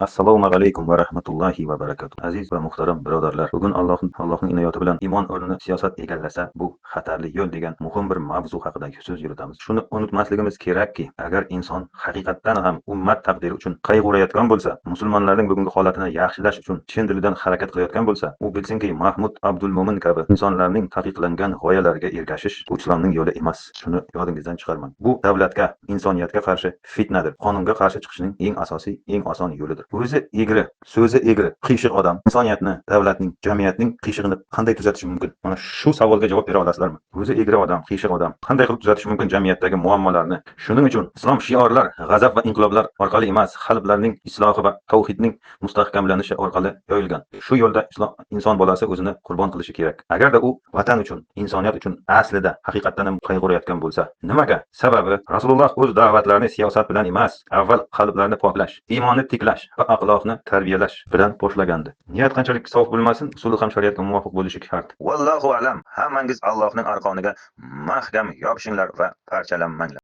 Assalomu alaykum va rahmatullohi va barakatuh. Aziz va muhtaram birodarlar, bugun Allohning inoyati bilan iymon o'rnini siyosat egallasa, bu xatarli yo'l degan muhim bir mavzu haqida so'z yuritamiz. Shuni unutmasligimiz kerakki, agar inson haqiqatdan ham ummat taqdiri uchun qayg'urayotgan bo'lsa, musulmonlarning bugungi holatini yaxshilash uchun chin dilidan harakat qilayotgan bo'lsa, u bilsinki, Mahmud Abdul Mo'min kabi insonlarning taqiqlangan g'oyalariga ergashish bu islomning yo'li emas. Shuni yodingizdan chiqarmang. Bu davlatga, insoniyatga qarshi fitnadir. Qonunga qarshi chiqishning eng asosiy, eng oson yo'lidir. O'zi egri, so'zi egri, qiyshiq odam insoniyatni, davlatning, jamiyatning qiyshig'ini qanday tuzatishi mumkin? Mana shu savolga javob bera olasizlarmi? O'zi egri odam, qiyshiq odam qanday qilib tuzatishi mumkin jamiyatdagi muammolarni? Shuning uchun islom shiorlar g'azab va inqiloblar orqali emas, qalblarning islohi va tavhidning mustahkamlanishi orqali yoyilgan. Shu yo'lda inson bolasi o'zini qurbon qilishi kerak. Agarda u vatan uchun, insoniyat uchun aslida haqiqatdan ham qayg'urayotgan bo'lsa, nimaga? Sababi Rasululloh o'z da'vatlarini siyosat bilan emas, avval qalblarni poklash, iymonni tiklash va axloqni tarbiyalash bilan boshlagandi. Niyat qanchalik sof bo'lmasin, usuli ham shariatga muvofiq bo'lishi shart. Vallohu alam. Hammangiz Allohning arqoniga mahkam yopishinglar va parchalanmanglar.